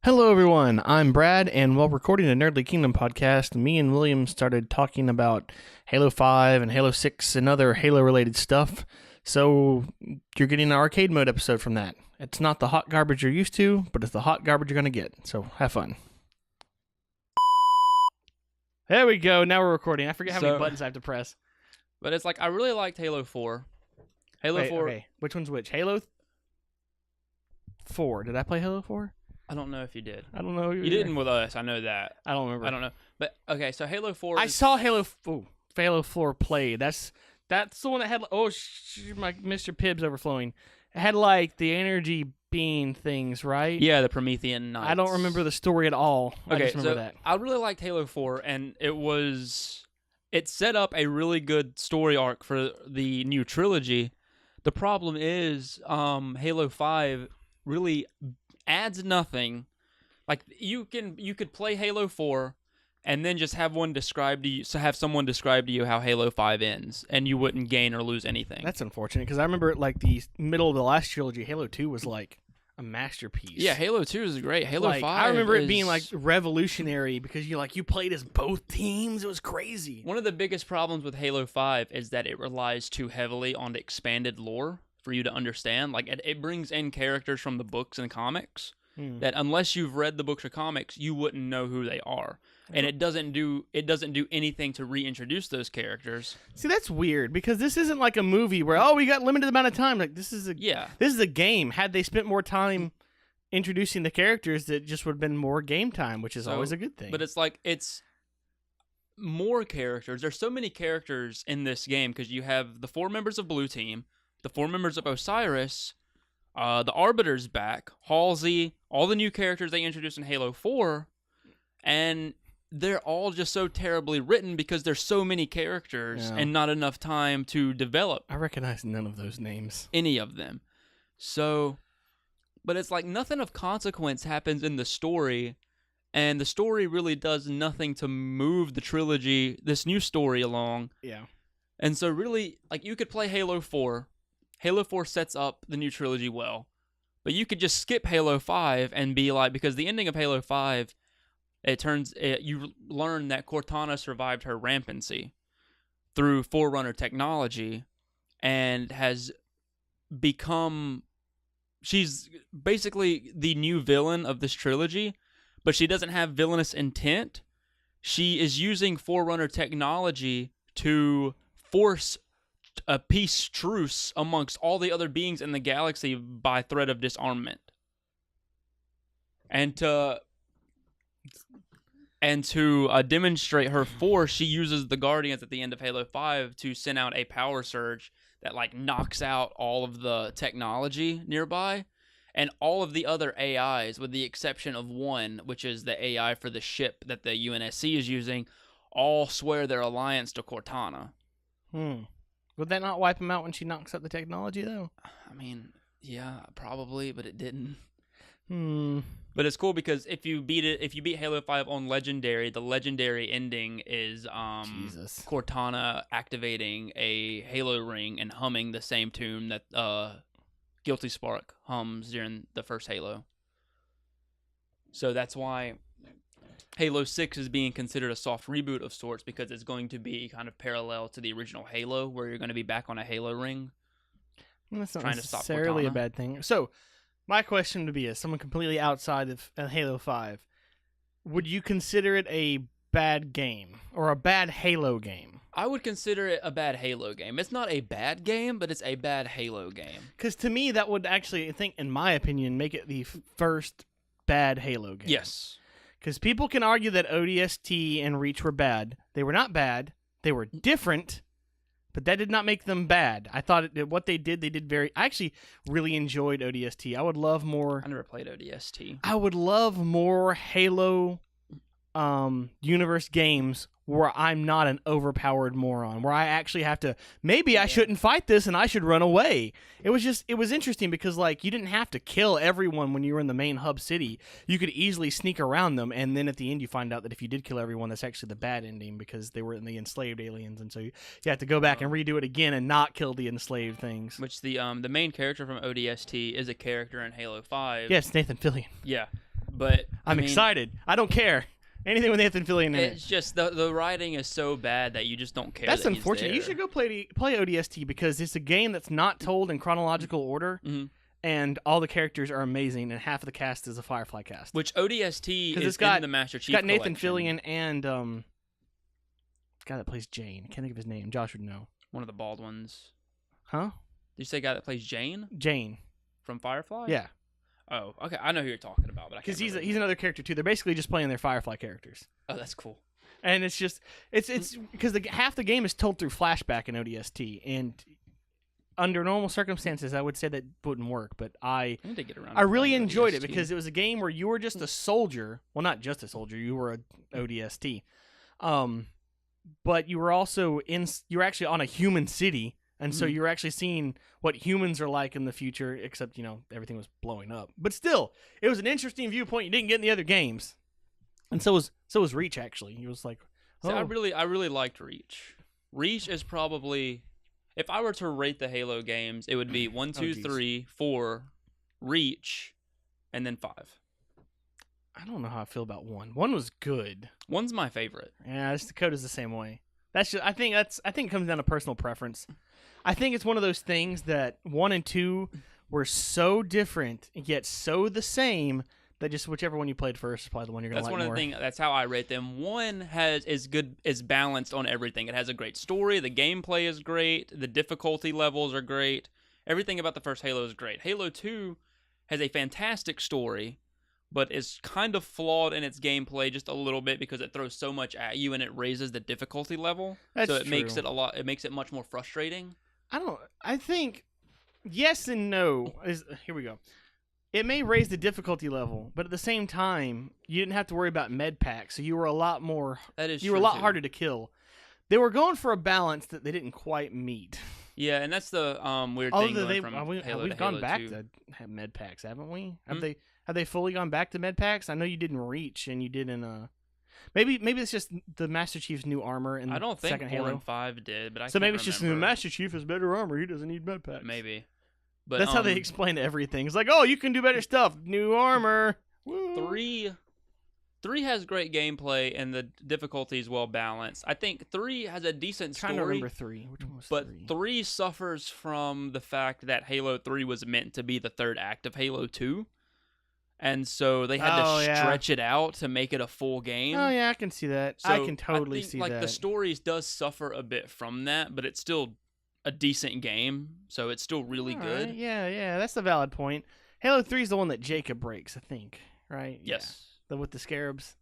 Hello, everyone. I'm Brad, and while recording the Nerdly Kingdom podcast, me and William started talking about Halo 5 and Halo 6 and other Halo-related stuff. So you're getting an arcade mode episode from that. It's not the hot garbage you're used to, but it's the hot garbage you're going to get. So have fun. There we go. Now we're recording. I forget how many buttons I have to press. But it's like, I really liked Halo 4. Halo 4. Okay. Which one's which? Halo 4. Did I play Halo 4? I don't know if you did. I don't know. You didn't with us. I know that. I don't remember. I don't know. But, okay, so Halo 4 I saw Halo 4 play. That's the one that had... Oh, my Mr. Pibbs overflowing. It had, like, the energy beam things, right? Yeah, the Promethean Knights. I don't remember the story at all. Okay, I just remember that. I really liked Halo 4, and it set up a really good story arc for the new trilogy. The problem is Halo 5 really adds nothing. Like, you could play Halo 4 and then just have someone describe to you how Halo 5 ends, and you wouldn't gain or lose anything. That's unfortunate, because I remember, like, the middle of the last trilogy, Halo 2 was, like, a masterpiece. Yeah, Halo 2 is great. Halo 5 I remember it being, like, revolutionary, because you played as both teams. It was crazy. One of the biggest problems with Halo 5 is that it relies too heavily on the expanded lore for you to understand. Like, it brings in characters from the books and comics that unless you've read the books or comics, you wouldn't know who they are. And it doesn't do anything to reintroduce those characters. See, that's weird, because this isn't like a movie where, we got limited amount of time. Like, this is a game. Had they spent more time introducing the characters, that just would have been more game time, which is always a good thing. But it's more characters. There's so many characters in this game, because you have the 4 members of Blue Team, the 4 members of Osiris, the Arbiter's back, Halsey, all the new characters they introduced in Halo 4, and they're all just so terribly written because there's so many characters and not enough time to develop. I recognize none of those names. Any of them. So, but it's like nothing of consequence happens in the story, and the story really does nothing to move the trilogy, this new story, along. Yeah. And so really, like, you could play Halo 4. Halo 4 sets up the new trilogy well. But you could just skip Halo 5 and be like, because the ending of Halo 5, you learn that Cortana survived her rampancy through Forerunner technology and has become... She's basically the new villain of this trilogy, but she doesn't have villainous intent. She is using Forerunner technology to force a peace truce amongst all the other beings in the galaxy by threat of disarmament. And to demonstrate her force, she uses the Guardians at the end of Halo 5 to send out a power surge that, like, knocks out all of the technology nearby, and all of the other AIs, with the exception of one, which is the AI for the ship that the UNSC is using, all swear their allegiance to Cortana. Would that not wipe them out when she knocks out the technology, though? I mean, yeah, probably, but it didn't. But it's cool because if you beat Halo 5 on Legendary, the Legendary ending is Cortana activating a Halo ring and humming the same tune that Guilty Spark hums during the first Halo. So that's why Halo 6 is being considered a soft reboot of sorts, because it's going to be kind of parallel to the original Halo, where you're going to be back on a Halo ring. That's not necessarily a bad thing. So, my question would be, as someone completely outside of Halo 5, would you consider it a bad game, or a bad Halo game? I would consider it a bad Halo game. It's not a bad game, but it's a bad Halo game. Because to me, that would actually, in my opinion, make it the first bad Halo game. Yes. Because people can argue that ODST and Reach were bad. They were not bad. They were different, but that did not make them bad. I thought what they did very... I actually really enjoyed ODST. I would love more... I never played ODST. I would love more Halo universe games where I'm not an overpowered moron, where I actually have to, maybe I shouldn't fight this and I should run away. It was interesting because, like, you didn't have to kill everyone when you were in the main hub city. You could easily sneak around them, and then at the end you find out that if you did kill everyone, that's actually the bad ending because they were in the enslaved aliens, and so you have to go back and redo it again and not kill the enslaved things. Which the main character from ODST is a character in Halo 5. Yes, Nathan Fillion. Yeah. But I'm excited. I don't care. Anything with Nathan Fillion in it. It's just the writing is so bad that you just don't care. That's that unfortunate. He's You there. should go play ODST because it's a game that's not told in chronological order, and all the characters are amazing, and half of the cast is a Firefly cast. Which ODST is it's got, in the Master Chief It's got Nathan collection. Fillion and guy that plays Jane. I can't think of his name. Josh would know. One of the bald ones. Huh? Did you say guy that plays Jane Jane from Firefly? Yeah. Oh, okay. I know who you're talking about, but I can't Because remember. he's another character too. They're basically just playing their Firefly characters. Oh, that's cool. And it's just it's because half the game is told through flashback in ODST, and under normal circumstances, I would say that wouldn't work. But I need to get around. I really playing enjoyed it ODST. because it was a game where you were just a soldier. Well, not just a soldier. You were a ODST, but you were also you were actually on a human city, and so you were actually seeing what humans are like in the future. Except everything was blowing up. But still, it was an interesting viewpoint you didn't get in the other games. And so was Reach actually. He was like, See, I really liked Reach. Reach is probably, if I were to rate the Halo games, it would be 1, 2, 3, 4, Reach, and then 5. I don't know how I feel about 1. 1 was good. 1's my favorite. Yeah, the code is the same way. That's just I think it comes down to personal preference. I think it's one of those things that 1 and 2 were so different yet so the same that just whichever one you played first is probably the one you're gonna like more. That's one of the things. That's how I rate them. 1 is balanced on everything. It has a great story. The gameplay is great. The difficulty levels are great. Everything about the first Halo is great. Halo 2 has a fantastic story, but is kind of flawed in its gameplay just a little bit because it throws so much at you and it raises the difficulty level. That's so it true. makes it it makes it much more frustrating. I think yes and no. Here we go. It may raise the difficulty level, but at the same time, you didn't have to worry about med packs, so you were a lot more. That is you were a lot harder to kill. They were going for a balance that they didn't quite meet. Yeah, and that's the weird thing going from we've Halo to gone Halo back 2. to have med packs, haven't we? Have they fully gone back to med packs? I know you didn't Reach and you didn't. Maybe it's just the Master Chief's new armor in I don't think second 4 Halo. and 5 did, but So maybe it's just the Master Chief has better armor. He doesn't need med packs. Maybe. But That's how they explain everything. It's like, oh, you can do better stuff. New armor. Woo. 3 has great gameplay and the difficulty is well balanced. I think 3 has a decent story. I'm trying to remember 3. Which one was 3? But 3 suffers from the fact that Halo 3 was meant to be the third act of Halo 2. And so they had to stretch it out to make it a full game. Oh, yeah, I can see that. So I can totally see like, that. The stories does suffer a bit from that, but it's still a decent game, so it's still really good. Right. Yeah, that's a valid point. Halo 3 is the one that Jacob breaks, I think, right? Yes. Yeah. With the scarabs.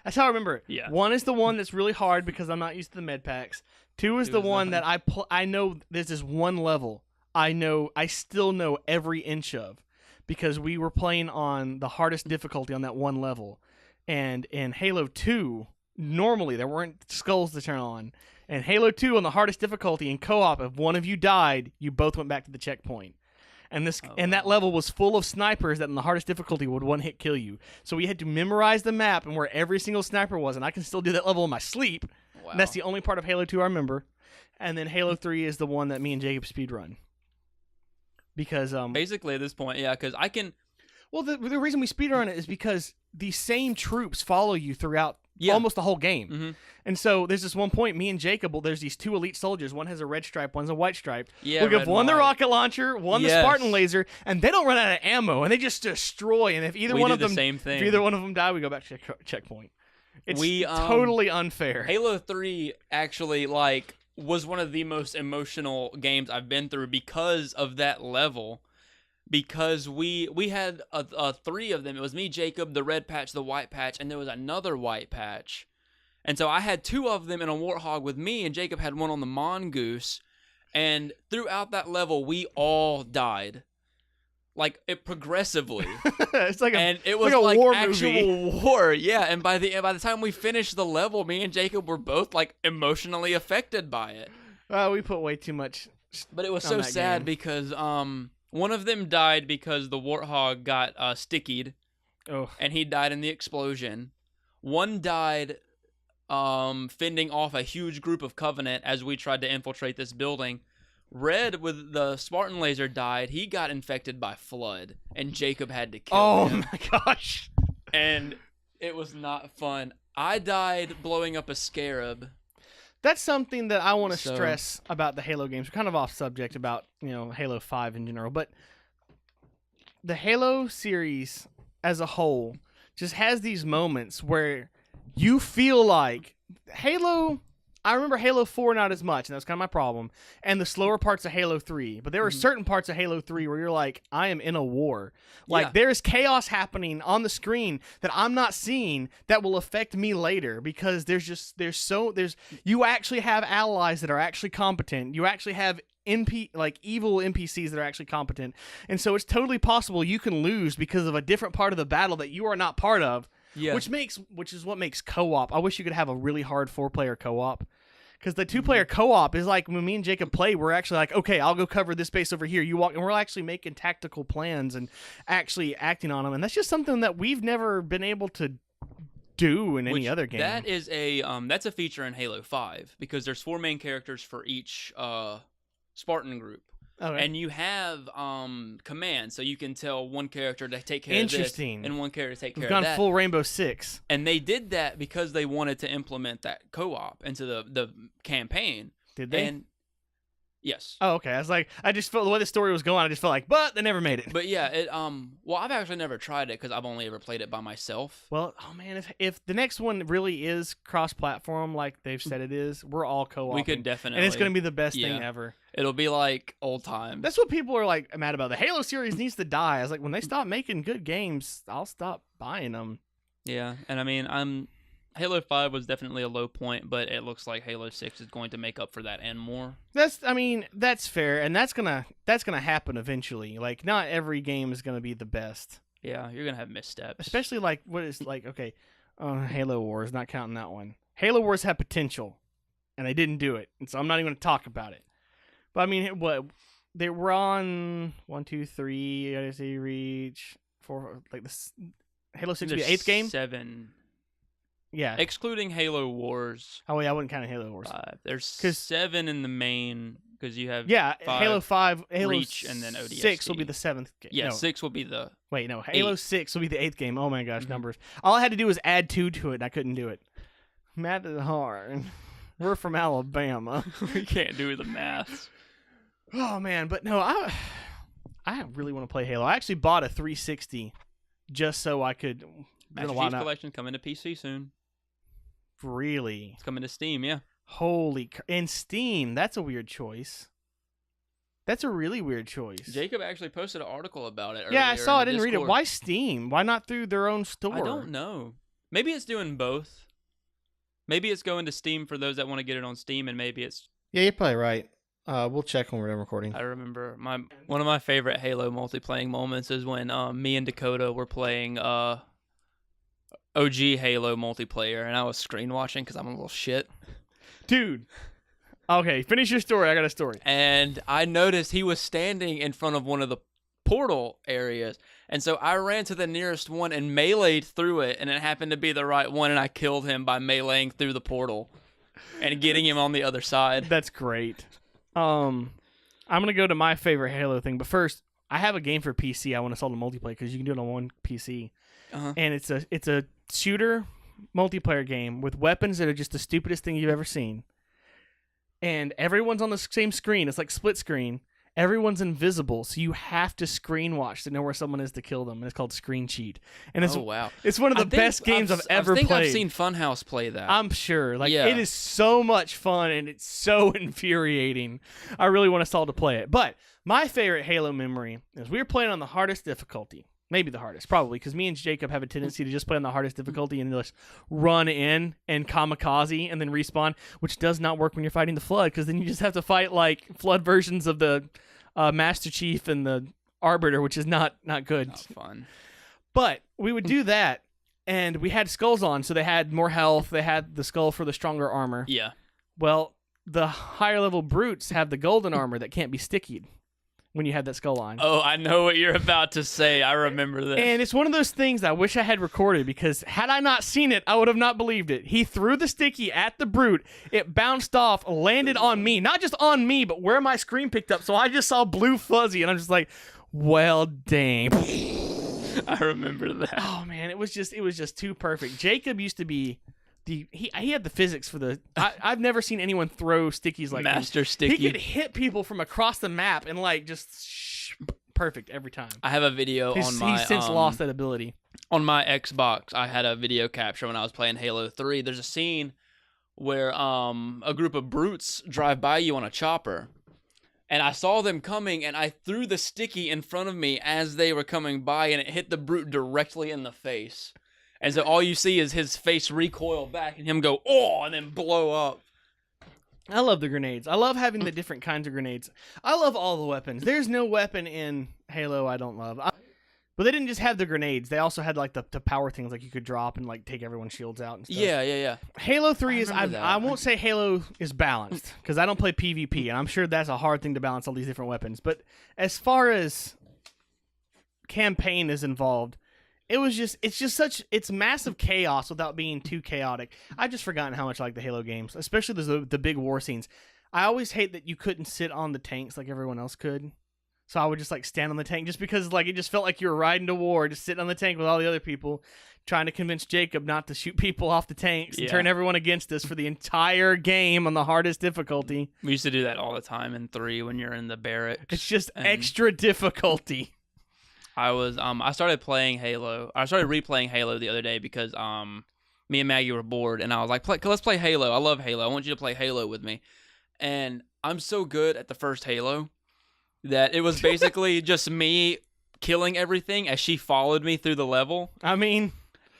That's how I remember it. Yeah. 1 is the one that's really hard because I'm not used to the med packs. 2 is the one that I know there's this one level I still know every inch of because we were playing on the hardest difficulty on that one level. And in Halo 2, normally there weren't skulls to turn on. And Halo 2 on the hardest difficulty in co-op, if one of you died, you both went back to the checkpoint. And that level was full of snipers that in the hardest difficulty would one-hit kill you. So we had to memorize the map and where every single sniper was, and I can still do that level in my sleep. Wow. And that's the only part of Halo 2 I remember. And then Halo 3 is the one that me and Jacob speedrun. Because basically at this point, yeah, because I can. Well, the reason we speedrun it is because the same troops follow you throughout almost the whole game. Mm-hmm. And so there's this one point, me and Jacob, there's these 2 elite soldiers. One has a red stripe, one's a white stripe. Yeah, we'll give one the rocket launcher, one the Spartan laser, and they don't run out of ammo, and they just destroy. And if either one of them, if either one of them die, we go back to checkpoint. It's totally unfair. Halo 3 actually was one of the most emotional games I've been through because of that level. Because we had 3 of them. It was me, Jacob, the red patch, the white patch, and there was another white patch. And so I had 2 of them in a Warthog with me, and Jacob had one on the Mongoose. And throughout that level, we all died. Progressively. It's like it was like a war actual movie. war. Yeah, and by the time we finished the level, me and Jacob were both emotionally affected by it. We put way too much. But it was so sad because one of them died because the Warthog got stickied. Oh. And he died in the explosion. One died fending off a huge group of Covenant as we tried to infiltrate this building. Red with the Spartan laser died. He got infected by Flood, and Jacob had to kill him. Oh my gosh. and it was not fun. I died blowing up a scarab. That's something that I want to stress about the Halo games. We're kind of off subject about, Halo 5 in general, but the Halo series as a whole just has these moments where you feel like I remember Halo 4 not as much, and that was kind of my problem, and the slower parts of Halo 3. But there were certain parts of Halo 3 where you're like, I am in a war. Like, there's chaos happening on the screen that I'm not seeing that will affect me later because you actually have allies that are actually competent. You actually have evil NPCs that are actually competent. And so it's totally possible you can lose because of a different part of the battle that you are not part of. Yeah. Which is what makes co-op. I wish you could have a really hard 4-player co-op. Because the 2-player co-op is like when me and Jacob play, we're actually like, okay, I'll go cover this base over here. You walk, and we're actually making tactical plans and actually acting on them. And that's just something that we've never been able to do in any other game. That is that's a feature in Halo 5 because there's 4 main characters for each Spartan group. Okay. And you have commands, so you can tell one character to take care of this and one character to take care of that. We've gone full Rainbow Six. And they did that because they wanted to implement that co-op into the campaign. Did they? And yes. Oh, okay. I just felt the way the story was going, I just felt like, but they never made it. But yeah, well, I've actually never tried it because I've only ever played it by myself. Well, oh man, if the next one really is cross-platform like they've said it is, we're all co-oping. We could definitely. And it's going to be the best thing ever. It'll be like old times. That's what people are like mad about. The Halo series needs to die. I was like, when they stop making good games, I'll stop buying them. Yeah, and I mean, Halo 5 was definitely a low point, but it looks like Halo 6 is going to make up for that and more. That's fair, and that's gonna happen eventually. Like, not every game is gonna be the best. Yeah, you're gonna have missteps. Especially Halo Wars, not counting that one. Halo Wars had potential, and they didn't do it, and so I'm not even gonna talk about it. But I mean, what they were on 1, 2, 3, Odyssey, Reach, 4, like this. Halo 6 would be the 8th game. 7. Yeah. Excluding Halo Wars. Oh, yeah, I wouldn't count Halo Wars. 5. There's 7 in the main, because you have 5, Halo 5, Reach, and then ODST. 6 will be the 7th game. Yeah, no. 6 will be the... Wait, no, Halo 6 will be the 8th game. Oh my gosh, numbers. All I had to do was add 2 to it, and I couldn't do it. Math is hard. We're from Alabama. We can't do the math. Oh, man, but no, I really want to play Halo. I actually bought a 360 just so I could... Master Chief's Collection coming to PC soon. Really? It's coming to Steam, yeah. And Steam, that's a weird choice. That's a really weird choice. Jacob actually posted an article about it. Yeah, I saw it. I didn't read it. Why Steam? Why not through their own store? I don't know. Maybe it's doing both. Maybe it's going to Steam for those that want to get it on Steam, and maybe it's... Yeah, you're probably right. We'll check when we're done recording. I remember one of my favorite Halo multiplayer moments is when me and Dakota were playing OG Halo multiplayer, and I was screen watching because I'm a little shit. Dude. Okay, finish your story. I got a story. And I noticed he was standing in front of one of the portal areas, and so I ran to the nearest one and meleeed through it, and it happened to be the right one, and I killed him by meleeing through the portal and getting him on the other side. That's great. I'm gonna go to my favorite Halo thing, but first, I have a game for PC I want to install to multiplayer because you can do it on one PC, and it's a shooter multiplayer game with weapons that are just the stupidest thing you've ever seen, and everyone's on the same screen. It's like split screen. Everyone's invisible, so you have to screen watch to know where someone is to kill them, and it's called Screen Cheat. And it's it's one of the best games I've ever played. I think I've seen Funhouse play that. I'm sure. It is so much fun, and it's so infuriating. I really want us all to play it. But my favorite Halo memory is we were playing on the hardest difficulty. Maybe the hardest, probably, because me and Jacob have a tendency to just play on the hardest difficulty and just run in and kamikaze and then respawn, which does not work when you're fighting the Flood, because then you just have to fight like Flood versions of the Master Chief and the Arbiter, which is not good. Not fun. But we would do that, and we had skulls on, so they had more health. They had the skull for the stronger armor. Yeah. Well, the higher level brutes have the golden armor that can't be stickied when you had that skull on. Oh, I know what you're about to say. I remember this. And it's one of those things I wish I had recorded, because had I not seen it, I would have not believed it. He threw the sticky at the brute. It bounced off, landed on me. Not just on me, but where my screen picked up. So I just saw blue fuzzy, and I'm just like, well, dang. I remember that. Oh man, it was just too perfect. Jacob used to be he had the physics for the. I've never seen anyone throw stickies like Master him. Sticky. He could hit people from across the map and like just perfect every time. I have a video on my. He's since lost that ability. On my Xbox, I had a video capture when I was playing Halo 3. There's a scene where a group of brutes drive by you on a chopper. And I saw them coming, and I threw the sticky in front of me as they were coming by, and it hit the brute directly in the face. And so all you see is his face recoil back, and him go, oh, and then blow up. I love the grenades. I love having the different kinds of grenades. I love all the weapons. There's no weapon in Halo I don't love. But they didn't just have the grenades. They also had like the power things, like you could drop and like take everyone's shields out and stuff. Yeah. Halo 3 is. I won't say Halo is balanced because I don't play PvP, and I'm sure that's a hard thing to balance all these different weapons. But as far as campaign is involved, it's massive chaos without being too chaotic. I've just forgotten how much I like the Halo games, especially the big war scenes. I always hate that you couldn't sit on the tanks like everyone else could. So I would just like stand on the tank just because like it just felt like you were riding to war, just sitting on the tank with all the other people, trying to convince Jacob not to shoot people off the tanks and turn everyone against us for the entire game on the hardest difficulty. We used to do that all the time in 3 when you're in the barracks. It's just extra difficulty. I started playing Halo. I started replaying Halo the other day because me and Maggie were bored, and I was like, let's play Halo. I love Halo. I want you to play Halo with me. And I'm so good at the first Halo that it was basically just me killing everything as she followed me through the level. I mean,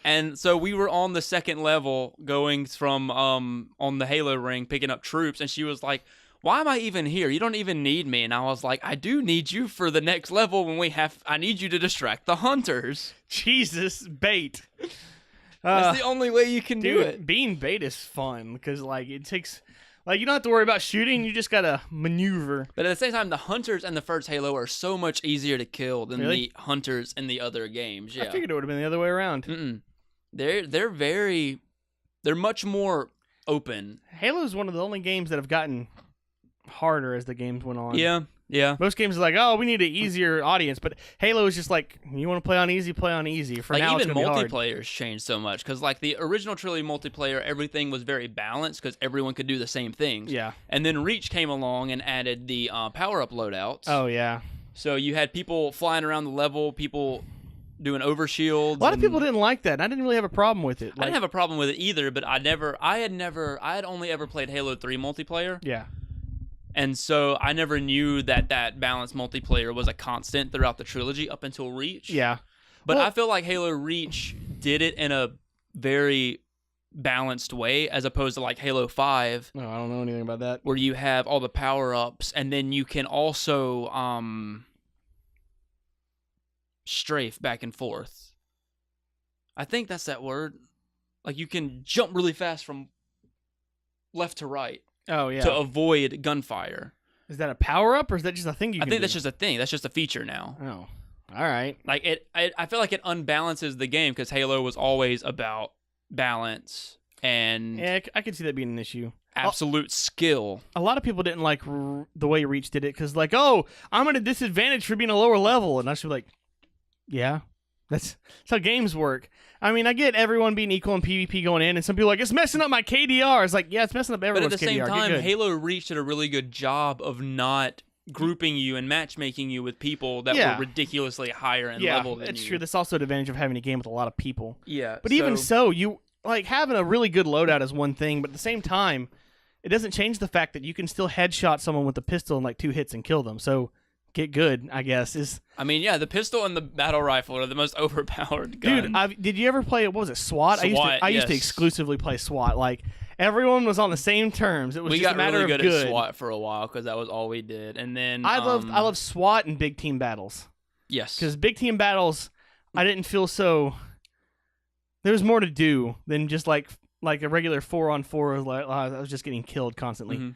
and so we were on the second level going from on the Halo ring picking up troops, and she was like, why am I even here? You don't even need me. And I was like, I do need you for the next level when I need you to distract the hunters. Jesus, bait. That's the only way you can do it. Being bait is fun because like it takes. Like, you don't have to worry about shooting, you just gotta maneuver. But at the same time, the hunters in the first Halo are so much easier to kill than Really? the hunters in the other games. Yeah. I figured it would have been the other way around. They're much more open. Halo's one of the only games that have gotten harder as the games went on. Yeah. Most games are like, oh, we need an easier audience, but Halo is just like, you want to play on easy, play on easy. For like now, even it's gonna be hard. multiplayer's changed so much because like the original trilogy multiplayer, everything was very balanced because everyone could do the same things. Yeah. And then Reach came along and added the power-up loadouts. Oh yeah. So you had people flying around the level, people doing overshields. A lot of people didn't like that. And I didn't really have a problem with it. I didn't have a problem with it either, but I had only ever played Halo 3 multiplayer. Yeah. And so I never knew that balanced multiplayer was a constant throughout the trilogy up until Reach. Yeah. But I feel like Halo Reach did it in a very balanced way as opposed to like Halo 5. No, I don't know anything about that. Where you have all the power-ups and then you can also strafe back and forth. I think that's that word. Like you can jump really fast from left to right. Oh, yeah. To avoid gunfire. Is that a power-up, or is that just a thing you can do? I think that's just a thing. That's just a feature now. Oh, all right. Like, I feel like it unbalances the game, because Halo was always about balance and... Yeah, I could see that being an issue. Absolute skill. A lot of people didn't like the way Reach did it, because like, oh, I'm at a disadvantage for being a lower level, and I should be like, yeah, that's how games work. I mean, I get everyone being equal in PvP going in, and some people are like, it's messing up my KDR. It's like, yeah, it's messing up everyone's KDR. But at the same time, Halo Reach did a really good job of not grouping you and matchmaking you with people that were ridiculously higher in level than you. Yeah, it's true. That's also an advantage of having a game with a lot of people. Yeah. But even so, you like having a really good loadout is one thing, but at the same time, it doesn't change the fact that you can still headshot someone with a pistol in like 2 hits and kill them. So get good, I guess. I mean, yeah, the pistol and the battle rifle are the most overpowered guns. Dude, did you ever play, what was it, SWAT? I used to exclusively play SWAT. Like, everyone was on the same terms. It was just a matter of good. We got really good at SWAT for a while because that was all we did. And then I love SWAT and big team battles. Yes. Because big team battles, I didn't feel so... There was more to do than just like a regular 4-on-4. I was just getting killed constantly. Mm-hmm.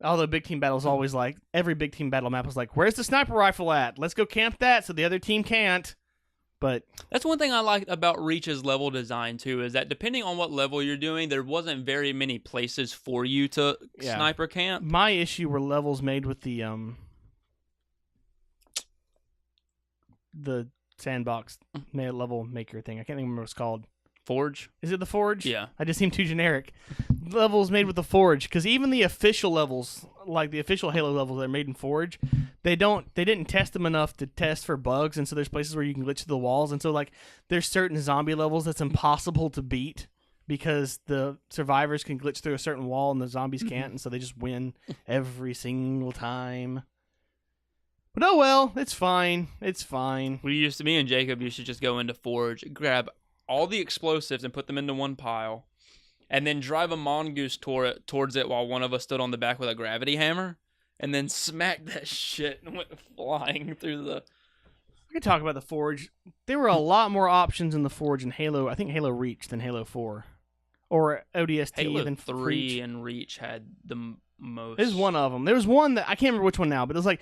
Although big team battles always like, every big team battle map was like, where's the sniper rifle at? Let's go camp that so the other team can't. But that's one thing I liked about Reach's level design too, is that depending on what level you're doing, there wasn't very many places for you to sniper camp. My issue were levels made with the sandbox level maker thing. I can't remember what it's called. Forge? Is it the Forge? Yeah. I just seem too generic. Levels made with the Forge, because even the official levels, like the official Halo levels that are made in Forge, they didn't test them enough to test for bugs, and so there's places where you can glitch through the walls, and so like there's certain zombie levels that's impossible to beat because the survivors can glitch through a certain wall and the zombies can't, and so they just win every single time. But oh well, it's fine. It's fine. Me and Jacob used to just go into Forge, grab all the explosives and put them into one pile, and then drive a mongoose towards it while one of us stood on the back with a gravity hammer, and then smack that shit and went flying through the... We could talk about the Forge. There were a lot more options in the Forge in Halo. I think Halo Reach than Halo 4. Or ODST Halo than 3 Reach. and Reach had the most... This is one of them. There was one that, I can't remember which one now, but it was like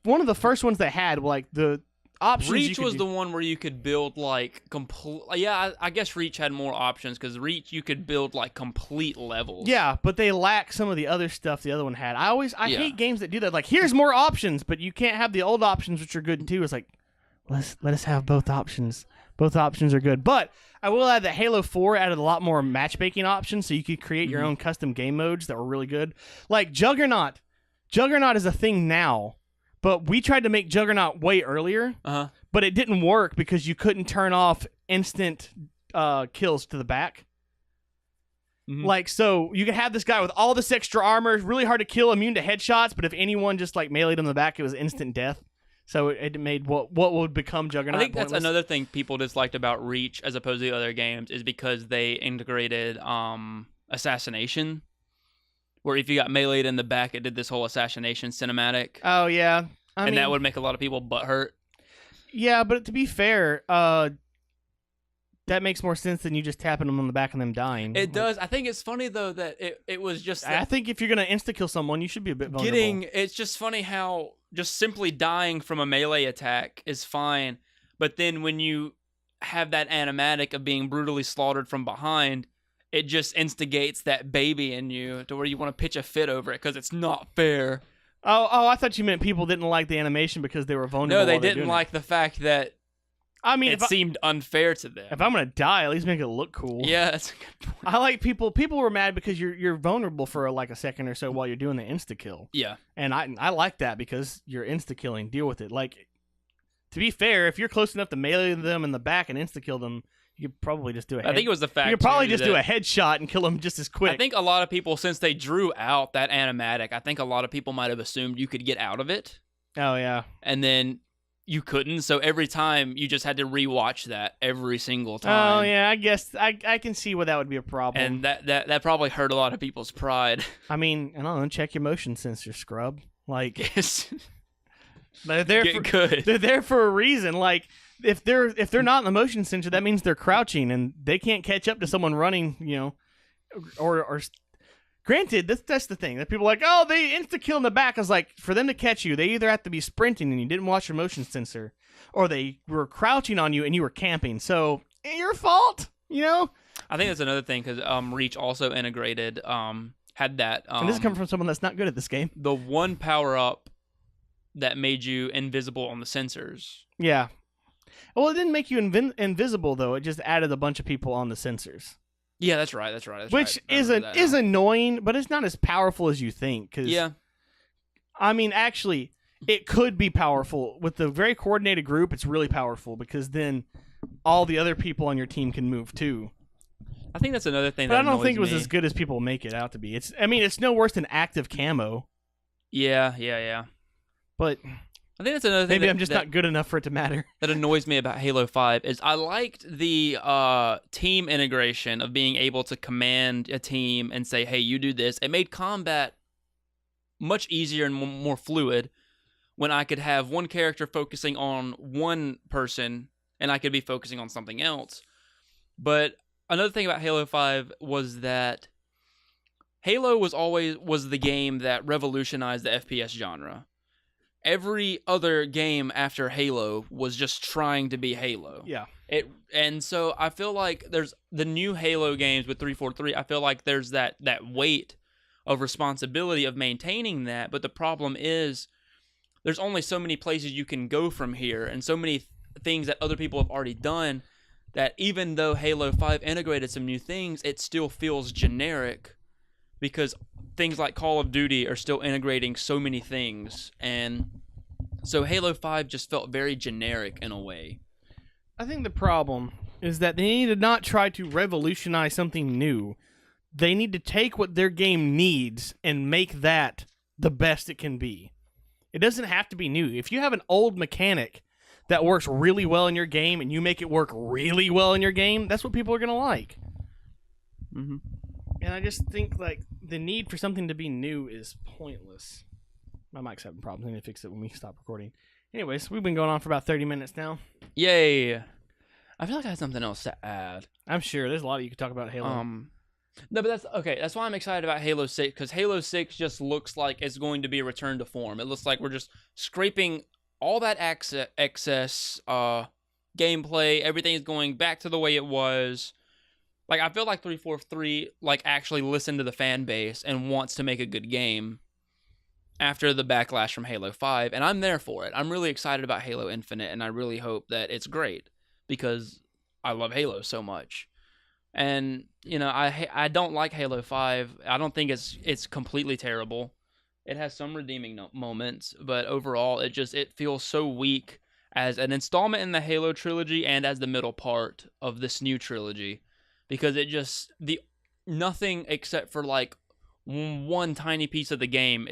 one of the first ones they had, like the... options Reach was the one where you could build like complete. Yeah, I guess Reach had more options because Reach you could build like complete levels. Yeah, but they lack some of the other stuff the other one had. I hate games that do that. Like, here's more options, but you can't have the old options, which are good too. It's like, let us have both options. Both options are good. But I will add that Halo 4 added a lot more matchmaking options, so you could create your own custom game modes that were really good. Like Juggernaut. Juggernaut is a thing now. But we tried to make Juggernaut way earlier, but it didn't work because you couldn't turn off instant kills to the back. Like, so you could have this guy with all this extra armor, really hard to kill, immune to headshots, but if anyone just like meleeed him in the back, it was instant death. So it made what would become Juggernaut. I think that's pointless. another thing people disliked about Reach as opposed to the other games is because they integrated assassination. Where if you got meleeed in the back, it did this whole assassination cinematic. Oh, yeah. I mean, that would make a lot of people butthurt. Yeah, but to be fair, that makes more sense than you just tapping them on the back and them dying. It does. I think it's funny, though, that it was just... I think if you're going to insta-kill someone, you should be a bit vulnerable. It's just funny how just simply dying from a melee attack is fine, but then when you have that animatic of being brutally slaughtered from behind... It just instigates that baby in you to where you want to pitch a fit over it because it's not fair. Oh, I thought you meant people didn't like the animation because they were vulnerable. No, they didn't like the fact that it seemed unfair to them. If I'm going to die, at least make it look cool. Yeah, that's a good point. I like people were mad because you're vulnerable for like a second or so while you're doing the insta-kill. Yeah. And I like that because you're insta-killing. Deal with it. Like, to be fair, if you're close enough to melee them in the back and insta-kill them, you could probably just do a I think it was the fact you could probably just do a headshot and kill them just as quick. I think a lot of people, since they drew out that animatic, I think a lot of people might have assumed you could get out of it. Oh, yeah. And then you couldn't, so every time you just had to rewatch that every single time. Oh, yeah, I guess I can see where that would be a problem. And that probably hurt a lot of people's pride. I mean, I don't know, check your motion sensor, scrub. Like, Yes. they're there for a reason. Like, if they're not in the motion sensor, that means they're crouching and they can't catch up to someone running, you know, or granted, that's the thing that people are like, oh, they insta kill in the back. I was like, for them to catch you, they either have to be sprinting and you didn't watch your motion sensor, or they were crouching on you and you were camping. So your fault, you know. I think that's another thing because Reach also integrated had that. And this is coming from someone that's not good at this game. The one power up that made you invisible on the sensors. Yeah. Well, it didn't make you invisible though. It just added a bunch of people on the sensors. Yeah, that's right. Which is annoying, but it's not as powerful as you think. Cause, yeah. I mean, actually, it could be powerful with the very coordinated group. It's really powerful because then all the other people on your team can move too. I think that's another thing. But I don't think it was as good as people make it out to be. It's no worse than active camo. Yeah. But I think that's another thing. Maybe I'm just not good enough for it to matter. That annoys me about Halo 5 is I liked the team integration of being able to command a team and say, hey, you do this. It made combat much easier and more fluid when I could have one character focusing on one person and I could be focusing on something else. But another thing about Halo 5 was that Halo was the game that revolutionized the FPS genre. Every other game after Halo was just trying to be Halo. Yeah. And so I feel like there's the new Halo games with 343, I feel like there's that weight of responsibility of maintaining that, but the problem is there's only so many places you can go from here and so many things that other people have already done, that even though Halo 5 integrated some new things, it still feels generic because things like Call of Duty are still integrating so many things. And so Halo 5 just felt very generic in a way. I think the problem is that they need to not try to revolutionize something new. They need to take what their game needs and make that the best it can be. It doesn't have to be new. If you have an old mechanic that works really well in your game and you make it work really well in your game, that's what people are going to like. Mm-hmm. And I just think like the need for something to be new is pointless. My mic's having problems. I need to fix it when we stop recording. Anyways, we've been going on for about 30 minutes now. Yay! I feel like I had something else to add. I'm sure there's a lot you could talk about Halo. No, but that's okay. That's why I'm excited about Halo 6, because Halo 6 just looks like it's going to be a return to form. It looks like we're just scraping all that excess gameplay. Everything is going back to the way it was. Like, I feel like 343 like actually listened to the fan base and wants to make a good game after the backlash from Halo 5, and I'm there for it. I'm really excited about Halo Infinite, and I really hope that it's great because I love Halo so much. And, you know, I don't like Halo 5. I don't think it's completely terrible. It has some redeeming moments, but overall it feels so weak as an installment in the Halo trilogy and as the middle part of this new trilogy, because nothing except for like one tiny piece of the game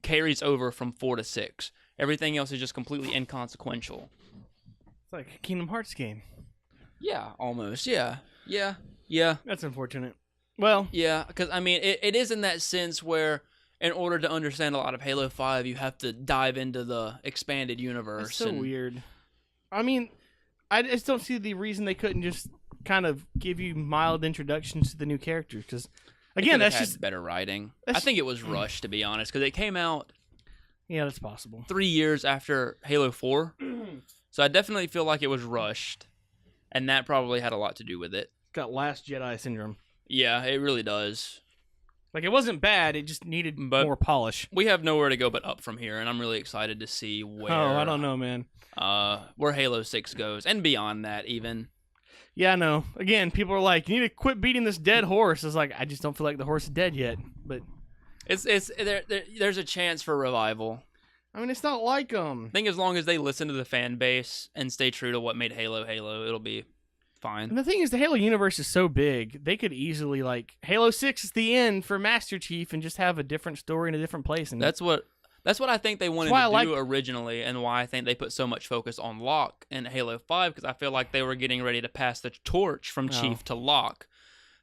carries over from 4 to 6. Everything else is just completely inconsequential. It's like a Kingdom Hearts game. Yeah, almost. Yeah. That's unfortunate. Well, yeah, because I mean, it is in that sense where, in order to understand a lot of Halo 5, you have to dive into the expanded universe. It's so weird. I mean, I just don't see the reason they couldn't just kind of give you mild introductions to the new characters. Because again, that's just better writing. I think it was rushed, to be honest, because it came out. Yeah, that's possible. 3 years after Halo 4, so I definitely feel like it was rushed, and that probably had a lot to do with it. Got Last Jedi syndrome. Yeah, it really does. Like, it wasn't bad, it just needed more polish. We have nowhere to go but up from here, and I'm really excited to see where... Oh, I don't know, man. Where Halo 6 goes, and beyond that, even. Yeah, I know. Again, people are like, you need to quit beating this dead horse. It's like, I just don't feel like the horse is dead yet. But there's a chance for revival. I mean, it's not like... I think as long as they listen to the fan base and stay true to what made Halo, it'll be... fine. And the thing is, the Halo universe is so big, they could easily, like, Halo 6 is the end for Master Chief and just have a different story in a different place. And that's what I think they wanted to do originally, and why I think they put so much focus on Locke in Halo 5, because I feel like they were getting ready to pass the torch from Chief to Locke.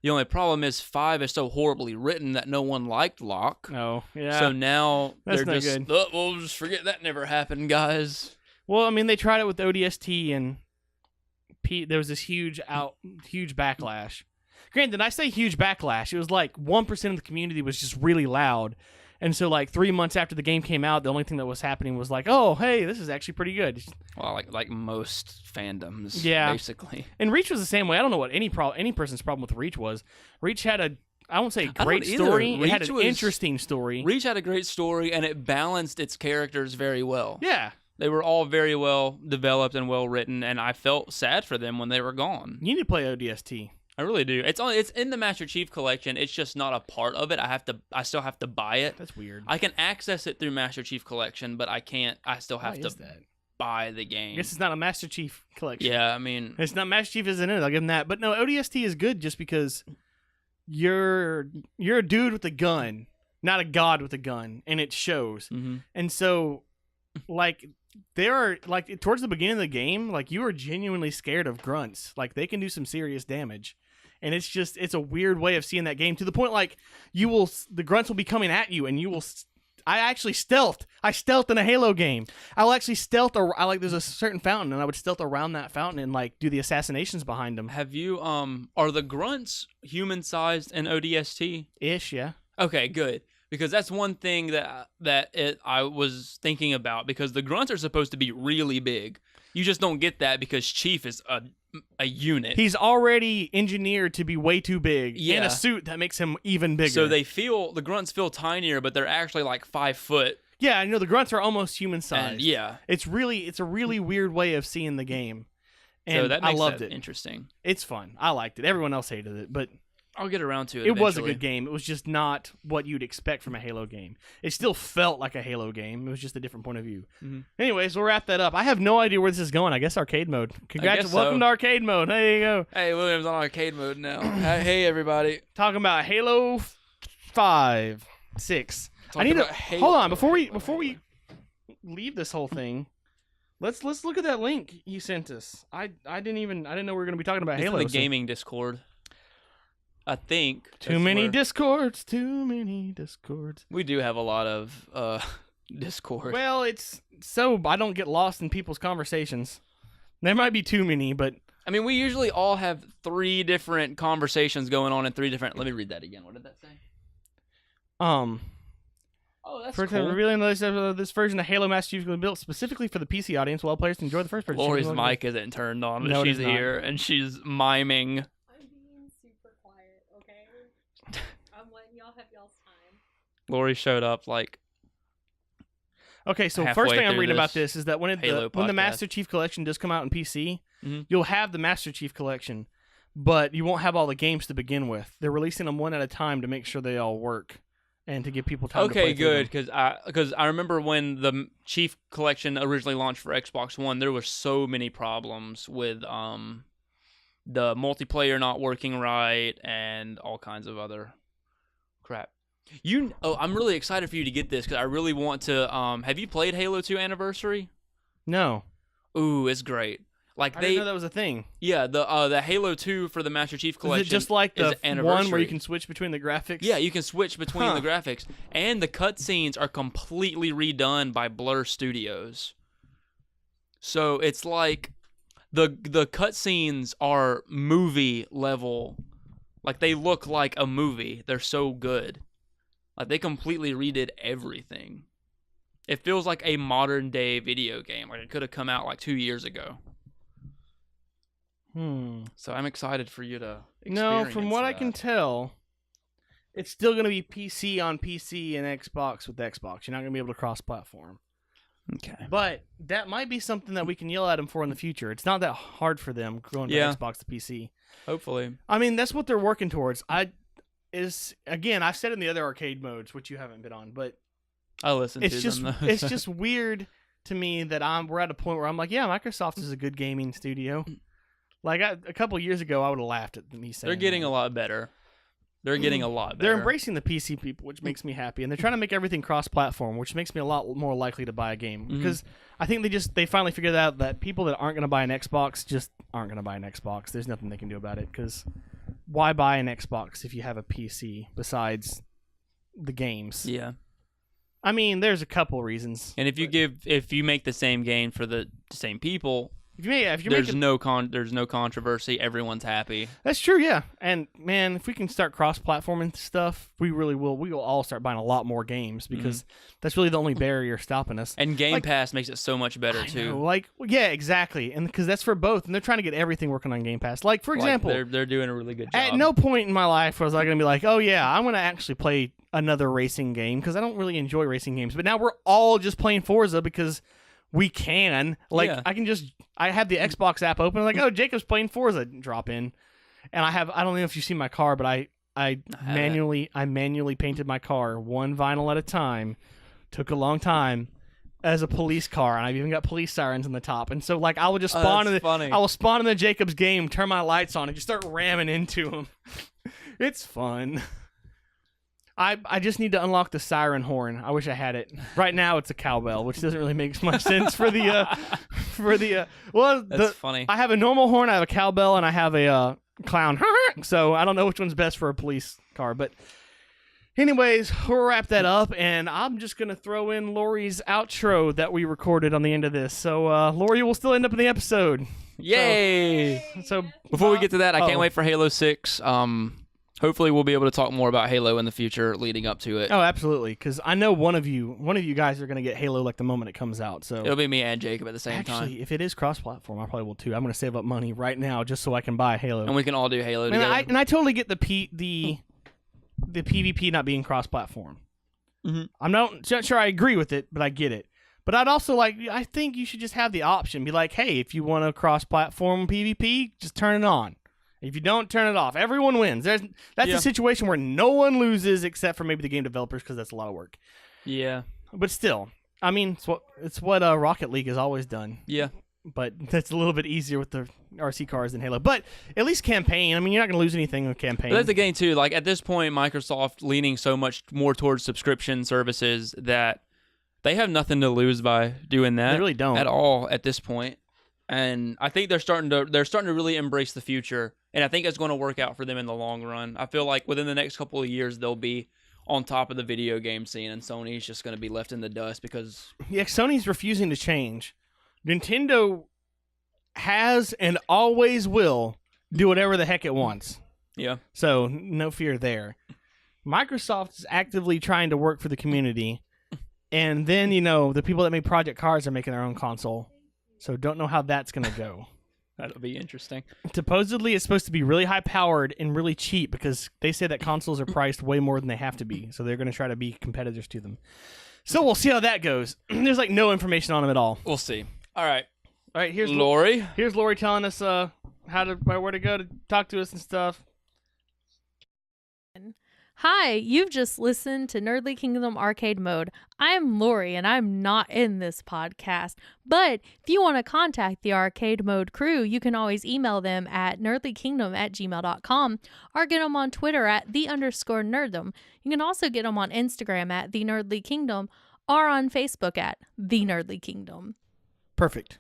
The only problem is 5 is so horribly written that no one liked Locke. Oh, yeah. So now that's they're not just, good. We'll just forget that never happened, guys. Well, I mean, they tried it with ODST, and there was this huge backlash. Granted, I say huge backlash. It was like 1% of the community was just really loud. And so, like, 3 months after the game came out, the only thing that was happening was like, oh, hey, this is actually pretty good. Well, like most fandoms, yeah, basically. And Reach was the same way. I don't know what any person's problem with Reach was. Reach had I won't say a great story. It had an interesting story. Reach had a great story, and it balanced its characters very well. Yeah. They were all very well developed and well written, and I felt sad for them when they were gone. You need to play ODST. I really do. It's in the Master Chief Collection. It's just not a part of it. I still have to buy it. That's weird. I can access it through Master Chief Collection, but I can't. I still have to buy the game. I guess it's not a Master Chief Collection. Yeah, I mean, it's not. Master Chief isn't in it. I'll give them that. But no, ODST is good just because you're a dude with a gun, not a god with a gun, and it shows. Mm-hmm. And so, like, there are, like, towards the beginning of the game, like, you are genuinely scared of grunts. Like, they can do some serious damage. And it's a weird way of seeing that game, to the point, like, the grunts will be coming at you, and you will, I actually stealthed. I stealthed in a Halo game. I'll actually stealth, there's a certain fountain, and I would stealth around that fountain and, like, do the assassinations behind them. Have you, are the grunts human-sized in ODST? Ish, yeah. Okay, good. Because that's one thing that I was thinking about, because the grunts are supposed to be really big. You just don't get that because Chief is a unit. He's already engineered to be way too big, in a suit that makes him even bigger. So the grunts feel tinier, but they're actually like 5 foot. Yeah, I know the grunts are almost human sized. And, yeah. It's a really weird way of seeing the game. And So that makes I loved that it. interesting. It's fun. I liked it. Everyone else hated it, but I'll get around to it. it was a eventually. good game. It was just not what you'd expect from a Halo game. It still felt like a Halo game. It was just a different point of view. Mm-hmm. Anyways, we'll wrap that up. I have no idea where this is going. I guess arcade mode. Congrats. Welcome to arcade mode. There you go. Hey, William's on arcade mode now. Hey, everybody. Talking about Halo 5, 6. I need to hold on before we leave this whole thing. Let's look at that link you sent us. I didn't know we were going to be talking about Halo. It's the gaming Discord. I think too many discords. We do have a lot of Discord. Well, it's so I don't get lost in people's conversations. There might be too many, but I mean, we usually all have 3 different conversations going on in 3 different. Let me read that again. What did that say? Oh, that's cool. Revealing this version of Halo Master Chief was built specifically for the PC audience, while players can enjoy the first person. Lori's mic isn't turned on, but no, she's here and she's miming. I'm being super quiet, okay? I'm letting y'all have y'all's time. Lori showed up like. Okay, so halfway first thing I'm through reading this about this is that when the Master Chief Collection does come out in PC, you'll have the Master Chief Collection, but you won't have all the games to begin with. They're releasing them one at a time to make sure they all work. And to give people time to play good, because I remember when the Chief Collection originally launched for Xbox One, there were so many problems with the multiplayer not working right and all kinds of other crap. I'm really excited for you to get this because I really want to. Have you played Halo 2 Anniversary? No. Ooh, it's great. Like I didn't know that was a thing. Yeah, the Halo 2 for the Master Chief Collection. Is it just like the one where you can switch between the graphics? Yeah, you can switch between the graphics, and the cutscenes are completely redone by Blur Studios. So it's like the cutscenes are movie level, like they look like a movie. They're so good, like they completely redid everything. It feels like a modern day video game. Like it could have come out like 2 years ago. So I'm excited for you to experience No, from what I can tell, it's still going to be PC on PC and Xbox with Xbox. You're not going to be able to cross-platform. Okay. But that might be something that we can yell at them for in the future. It's not that hard for them going from Xbox to PC. Hopefully. I mean, that's what they're working towards. Again, I've said in the other arcade modes, which you haven't been on, but I listen to them. It's just weird to me that we're at a point where I'm like, yeah, Microsoft is a good gaming studio. Like, a couple years ago, I would have laughed at me saying they're getting that. a lot better. They're getting a lot better. They're embracing the PC people, which makes me happy. And they're trying to make everything cross-platform, which makes me a lot more likely to buy a game. Because I think they finally figured out that people that aren't going to buy an Xbox just aren't going to buy an Xbox. There's nothing they can do about it. Because why buy an Xbox if you have a PC besides the games? Yeah. I mean, there's a couple reasons. And if you make the same game for the same people... There's no controversy. Everyone's happy. That's true, yeah. And man, if we can start cross-platforming stuff, we really will. We will all start buying a lot more games because that's really the only barrier stopping us. And Game Pass makes it so much better too. Yeah, exactly. And because that's for both, and they're trying to get everything working on Game Pass. Like for example, they're doing a really good job. At no point in my life was I going to be like, oh yeah, I'm going to actually play another racing game because I don't really enjoy racing games. But now we're all just playing Forza because we can. I have the Xbox app open. I'm like, oh, Jacob's playing Forza. Drop in, and I don't know if you've seen my car, but I manually painted my car one vinyl at a time. Took a long time as a police car, and I've even got police sirens on the top. And so I will just spawn I will spawn in the Jacob's game, turn my lights on, and just start ramming into them. It's fun. I just need to unlock the siren horn. I wish I had it. Right now it's a cowbell, which doesn't really make much sense for the That's funny. I have a normal horn, I have a cowbell, and I have a clown. So I don't know which one's best for a police car, but anyways, we'll wrap that up, and I'm just going to throw in Lori's outro that we recorded on the end of this. So Lori will still end up in the episode. Yay! So before we get to that, I can't wait for Halo 6. Hopefully we'll be able to talk more about Halo in the future leading up to it. Oh, absolutely, because I know one of you guys are going to get Halo like the moment it comes out. So it'll be me and Jacob at the same time. Actually, if it is cross-platform, I probably will too. I'm going to save up money right now just so I can buy Halo. And we can all do Halo together. And I totally get the PvP not being cross-platform. Mhm. I'm not sure I agree with it, but I get it. But I'd also I think you should just have the option. Be like, hey, if you want to cross-platform PvP, just turn it on. If you don't, turn it off. Everyone wins. That's Yeah. a situation where no one loses except for maybe the game developers because that's a lot of work. Yeah. But still, I mean, it's what Rocket League has always done. Yeah. But that's a little bit easier with the RC cars than Halo. But at least campaign. I mean, you're not going to lose anything with campaign. But that's the game too. Like at this point, Microsoft leaning so much more towards subscription services that they have nothing to lose by doing that. They really don't at all at this point. And I think they're starting to really embrace the future, and I think it's going to work out for them in the long run. I feel like within the next couple of years they'll be on top of the video game scene, and Sony's just going to be left in the dust because Sony's refusing to change. Nintendo has and always will do whatever the heck it wants. Yeah. So no fear there. Microsoft is actively trying to work for the community, and then the people that make Project Cars are making their own console. So don't know how that's gonna go. That'll be interesting. Supposedly, it's supposed to be really high powered and really cheap because they say that consoles are priced way more than they have to be. So they're gonna try to be competitors to them. So we'll see how that goes. There's no information on them at all. We'll see. All right. Here's Lori. Here's Lori telling us where to go to talk to us and stuff. Hi, you've just listened to Nerdly Kingdom Arcade Mode. I'm Lori, and I'm not in this podcast. But if you want to contact the Arcade Mode crew, you can always email them at nerdlykingdom@gmail.com or get them on Twitter at @the_nerddom. You can also get them on Instagram at @thenerdlykingdom or on Facebook at @thenerdlykingdom. Perfect.